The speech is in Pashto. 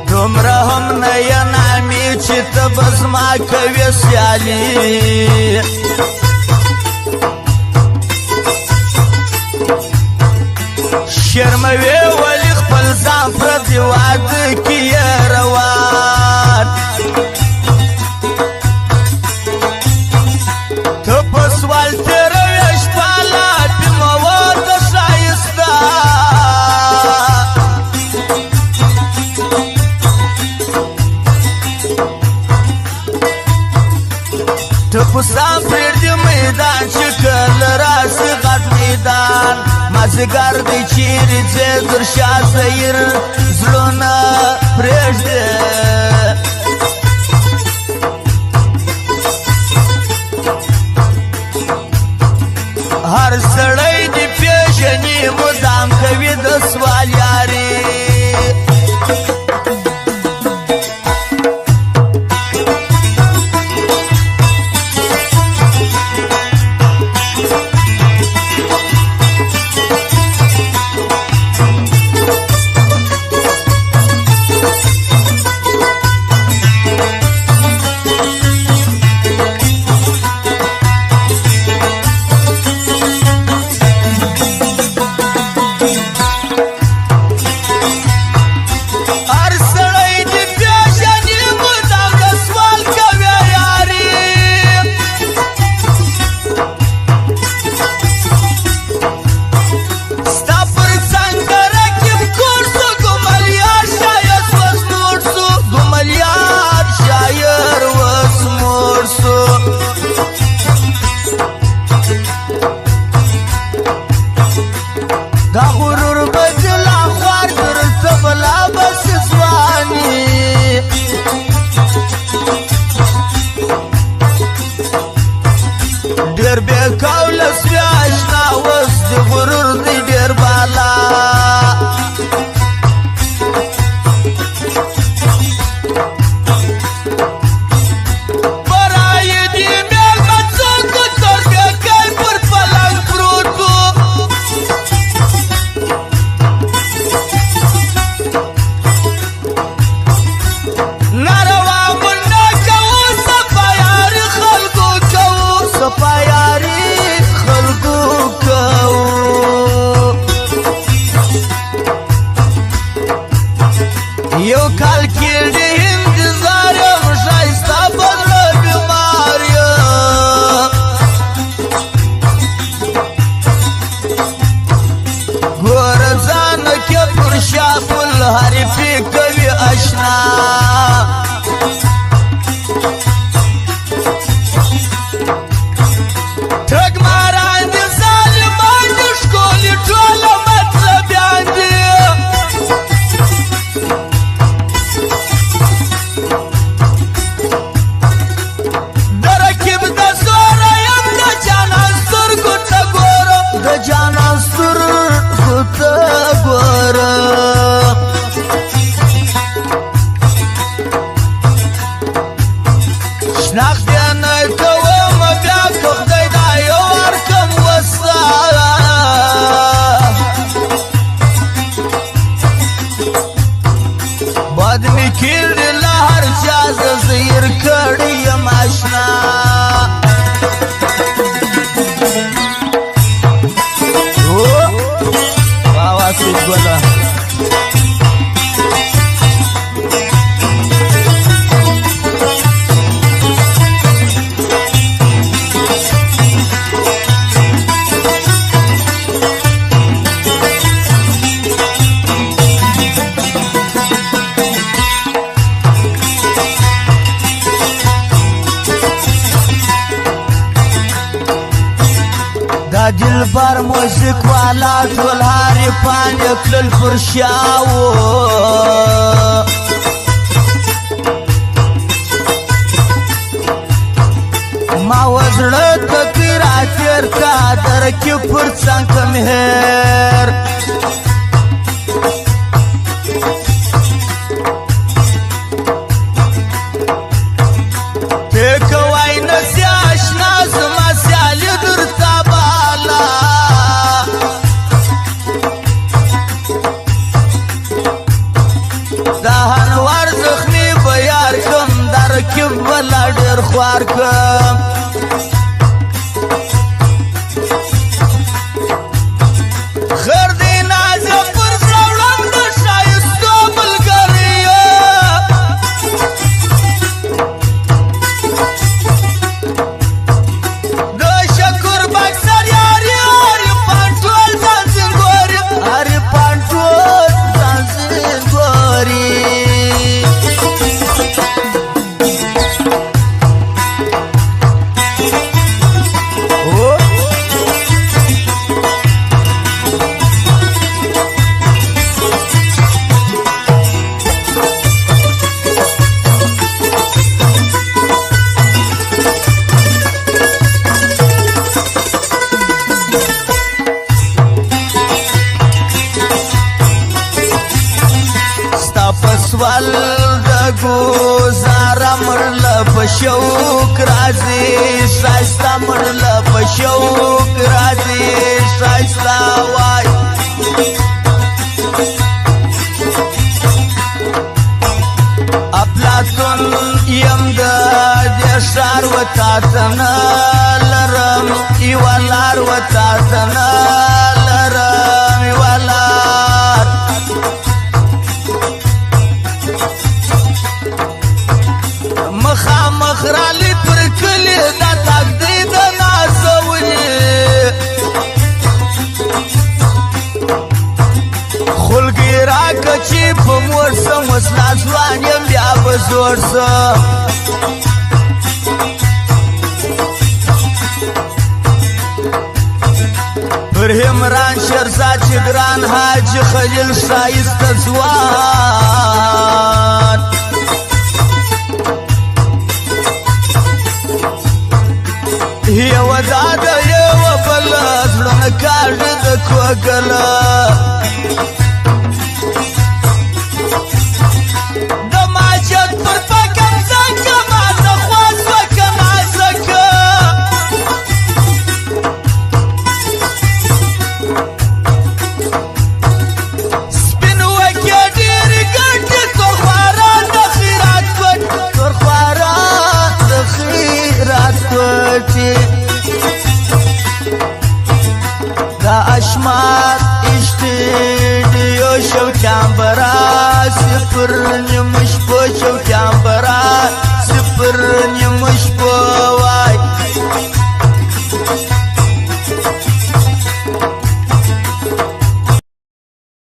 دومره هم نه یې نامې چې ته به زما کوې سیالي شرموې ولې خپل ځان پردي واده کې یې روان ته په سوال تېروې شپه لا بېمواد د ښایسته ته په سام پرېږدي میدان چې کله راسي غټ میدان مازدیګر دی چیرې ځې در شا سیر زړونه پرېږدي هر سړی دې پېژني مدام کوي د سوال یاري دا غرور بجلا خوار درته بلا بس ځواني ډېر بې کوله سوې اشنا اوس د غرور دی ډېر بالا یو کال کې د انتظار یم ښایسته په زړه بیمار یم ګوره ځانه کې پر شا پل حریفي کوي اشنا ټګ ماران دي ظالمان دي ښکلي ټوله مطلبیان دي جانان سترګو ته ګوره شناخت یې نه کوم بیا که خدای دا یو ورکم وسه بد مې کړي له هر چا زه زهیر کړی یم اشنا ګله دا دلبر موزیک والا ټول حریفان یې کړل پر شاوو ما وزړه ته راتېر کا درکې پر څنګ مهر ته کوای نه سي اشنا زما سیالي درته بالا لا ډېر خوار کم خیر دی نازه پر زړه وړاند د ښایستو ملګریو د شکر بکسر یاري عارفان ټول ځان زنګوري عارفان ټول ځان زنګوري سوال د ګوزاره مړله په شوق راځي ښایسته مړله په شوق راځي ښایسته وای افلاطون یم د دې ښار وتا ته نه لرم یوه لار وتا ته نه لرم یوه لار مخامخ رالی پر کلی دا تقدیر د نازولي خلګي راکه چې په مور سم وسلا ځوان یم بیا به زور سم پر همران شرزاد چې ګران حاجي خلیل ښایسته ځوان یوه دا ده یوه بله زړه نه کاږي د کوږله د ماجد پر فکر ځکه ماته خواست وکه نازکه سپین وکې ډېرې ګټې تورخواران د خیرات پټ تورخواران د خیرات پټې دا اشمار اشتیدیو شوکیان برا صفر نیمش پو شوکیان برا صفر نیمش پو